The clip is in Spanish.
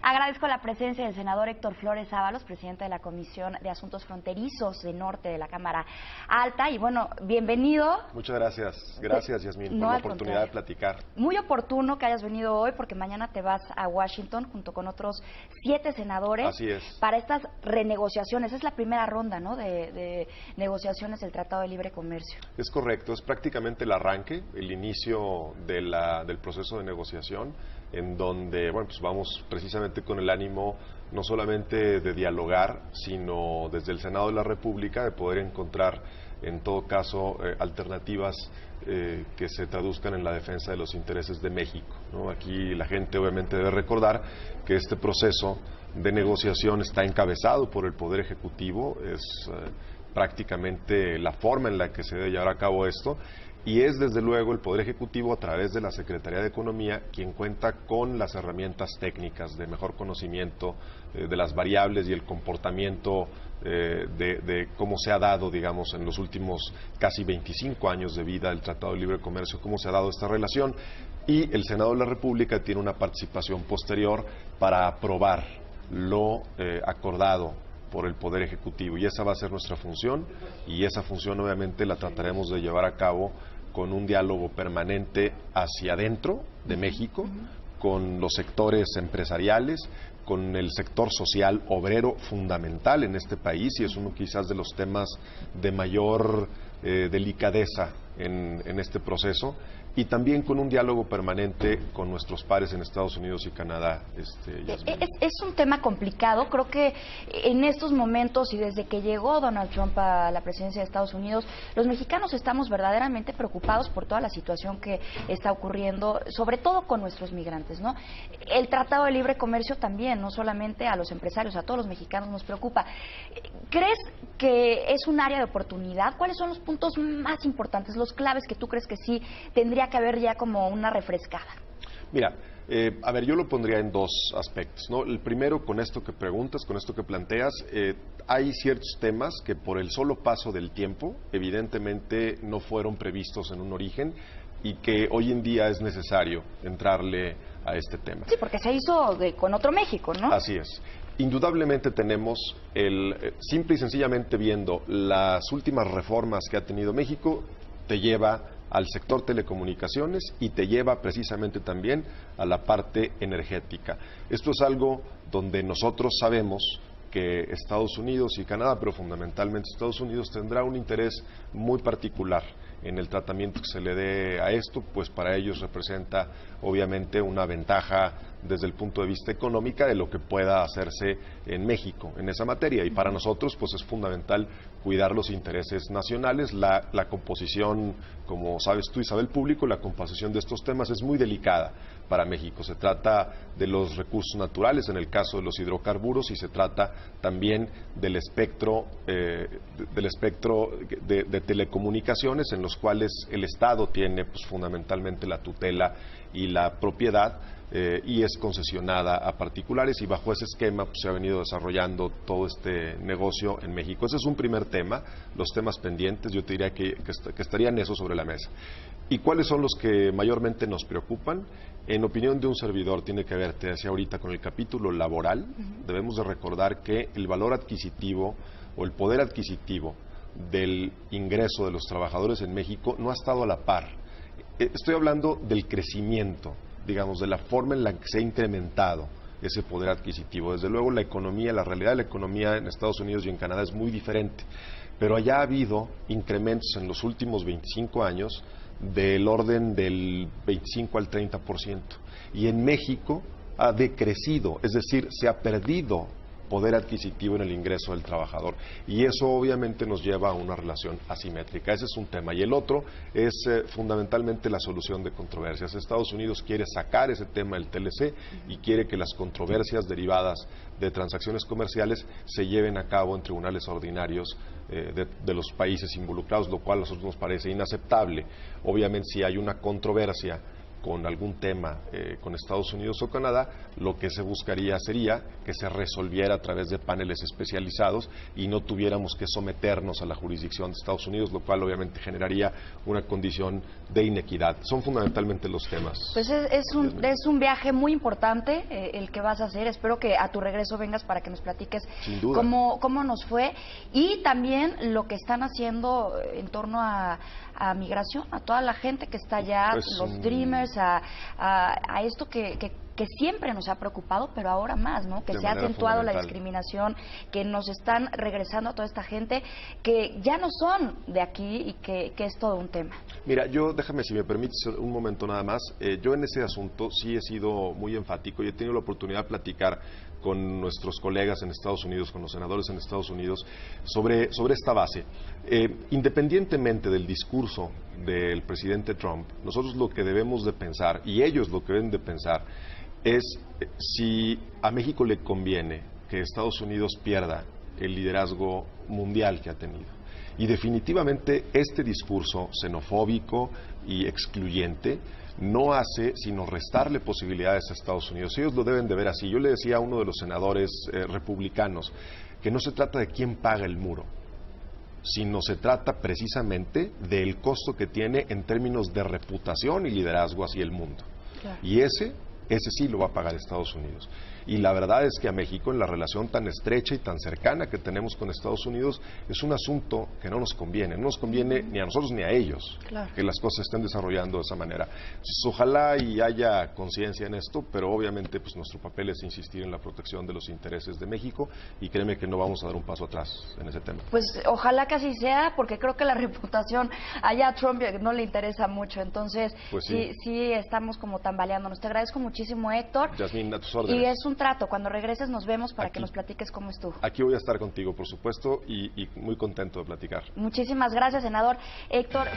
Agradezco la presencia del senador Héctor Flores Ábalos, presidente de la Comisión de Asuntos Fronterizos de Norte de la Cámara Alta. Y bueno, bienvenido. Muchas gracias. Gracias, Yasmín, por la oportunidad de platicar. Muy oportuno que hayas venido hoy, porque mañana te vas a Washington junto con otros 7 senadores. Así es. Para estas renegociaciones. Es la primera ronda, ¿no?, de negociaciones del Tratado de Libre Comercio. Es correcto, es prácticamente el arranque, el inicio del proceso de negociación, en donde, bueno, pues vamos precisamente con el ánimo no solamente de dialogar, sino desde el Senado de la República de poder encontrar, en todo caso, alternativas que se traduzcan en la defensa de los intereses de México, ¿no? Aquí la gente obviamente debe recordar que este proceso de negociación está encabezado por el Poder Ejecutivo, es prácticamente la forma en la que se debe llevar a cabo esto, y es desde luego el Poder Ejecutivo a través de la Secretaría de Economía quien cuenta con las herramientas técnicas de mejor conocimiento de las variables y el comportamiento de cómo se ha dado, digamos, en los últimos casi 25 años de vida del Tratado de Libre Comercio, cómo se ha dado esta relación, y el Senado de la República tiene una participación posterior para aprobar lo acordado por el Poder Ejecutivo, y esa va a ser nuestra función, y esa función obviamente la trataremos de llevar a cabo con un diálogo permanente hacia adentro de México, con los sectores empresariales, con el sector social obrero fundamental en este país, y es uno quizás de los temas de mayor delicadeza en este proceso, y también con un diálogo permanente con nuestros pares en Estados Unidos y Canadá. Es un tema complicado. Creo que en estos momentos y desde que llegó Donald Trump a la presidencia de Estados Unidos, los mexicanos estamos verdaderamente preocupados por toda la situación que está ocurriendo, sobre todo con nuestros migrantes, ¿no? El Tratado de Libre Comercio también, no solamente a los empresarios, a todos los mexicanos nos preocupa. ¿Crees que es un área de oportunidad? ¿Cuáles son los puntos más importantes, los claves que tú crees que sí tendría que haber ya como una refrescada? Mira, a ver, yo lo pondría en dos aspectos, ¿no? El primero, con esto que preguntas, con esto que planteas, hay ciertos temas que por el solo paso del tiempo, evidentemente no fueron previstos en un origen y que hoy en día es necesario entrarle a este tema. Sí, porque se hizo con otro México, ¿no? Así es. Indudablemente tenemos simple y sencillamente viendo las últimas reformas que ha tenido México, te lleva al sector telecomunicaciones y te lleva precisamente también a la parte energética. Esto es algo donde nosotros sabemos que Estados Unidos y Canadá, pero fundamentalmente Estados Unidos, tendrá un interés muy particular en el tratamiento que se le dé a esto, pues para ellos representa obviamente una ventaja desde el punto de vista económico de lo que pueda hacerse en México en esa materia, y para nosotros pues es fundamental cuidar los intereses nacionales. La composición, como sabes tú y sabe el público, la composición de estos temas es muy delicada para México. Se trata de los recursos naturales, en el caso de los hidrocarburos, y se trata también del espectro de telecomunicaciones, en los cuales el Estado tiene pues fundamentalmente la tutela y la propiedad, y es concesionada a particulares, y bajo ese esquema pues, se ha venido desarrollando todo este negocio en México. Ese es un primer tema. Los temas pendientes, yo te diría que estarían eso sobre la mesa. ¿Y cuáles son los que mayormente nos preocupan? En opinión de un servidor, tiene que ver, te decía ahorita, con el capítulo laboral. Debemos de recordar que el valor adquisitivo o el poder adquisitivo del ingreso de los trabajadores en México no ha estado a la par. Estoy hablando del crecimiento, digamos, de la forma en la que se ha incrementado ese poder adquisitivo. Desde luego la economía, la realidad de la economía en Estados Unidos y en Canadá es muy diferente, pero allá ha habido incrementos en los últimos 25 años del orden del 25 al 30%, y en México ha decrecido, es decir, se ha perdido poder adquisitivo en el ingreso del trabajador, y eso obviamente nos lleva a una relación asimétrica. Ese es un tema, y el otro es fundamentalmente la solución de controversias. Estados Unidos quiere sacar ese tema del TLC y quiere que las controversias derivadas de transacciones comerciales se lleven a cabo en tribunales ordinarios de los países involucrados, lo cual a nosotros nos parece inaceptable. Obviamente, si hay una controversia con algún tema con Estados Unidos o Canadá, lo que se buscaría sería que se resolviera a través de paneles especializados y no tuviéramos que someternos a la jurisdicción de Estados Unidos, lo cual obviamente generaría una condición de inequidad. Son fundamentalmente los temas. Pues es un viaje muy importante el que vas a hacer. Espero que a tu regreso vengas para que nos platiques cómo nos fue y también lo que están haciendo en torno a migración, a toda la gente que está allá, pues, los Dreamers, a esto que siempre nos ha preocupado, pero ahora más, ¿no? Que se ha acentuado la discriminación, que nos están regresando a toda esta gente que ya no son de aquí y que es todo un tema. Mira, déjame, si me permites un momento nada más, yo en ese asunto sí he sido muy enfático y he tenido la oportunidad de platicar con nuestros colegas en Estados Unidos, con los senadores en Estados Unidos, sobre esta base. Independientemente del discurso del presidente Trump, nosotros lo que debemos de pensar, y ellos lo que deben de pensar, es si a México le conviene que Estados Unidos pierda el liderazgo mundial que ha tenido. Y definitivamente este discurso xenofóbico y excluyente no hace sino restarle posibilidades a Estados Unidos. Ellos lo deben de ver así. Yo le decía a uno de los senadores republicanos que no se trata de quién paga el muro, sino se trata precisamente del costo que tiene en términos de reputación y liderazgo hacia el mundo. Claro. Y ese sí lo va a pagar Estados Unidos. Y la verdad es que a México, en la relación tan estrecha y tan cercana que tenemos con Estados Unidos, es un asunto que no nos conviene. No nos conviene ni a nosotros ni a ellos, claro, que las cosas estén desarrollando de esa manera. Entonces, ojalá y haya conciencia en esto, pero obviamente pues nuestro papel es insistir en la protección de los intereses de México y créeme que no vamos a dar un paso atrás en ese tema. Pues ojalá que así sea, porque creo que la reputación allá a Trump no le interesa mucho. Entonces, pues sí estamos como tambaleándonos. Te agradezco muchísimo, Héctor. Yasmín, a tus órdenes. Y es un trato. Cuando regreses nos vemos para que nos platiques cómo estuvo. Aquí voy a estar contigo, por supuesto, y muy contento de platicar. Muchísimas gracias, senador Héctor.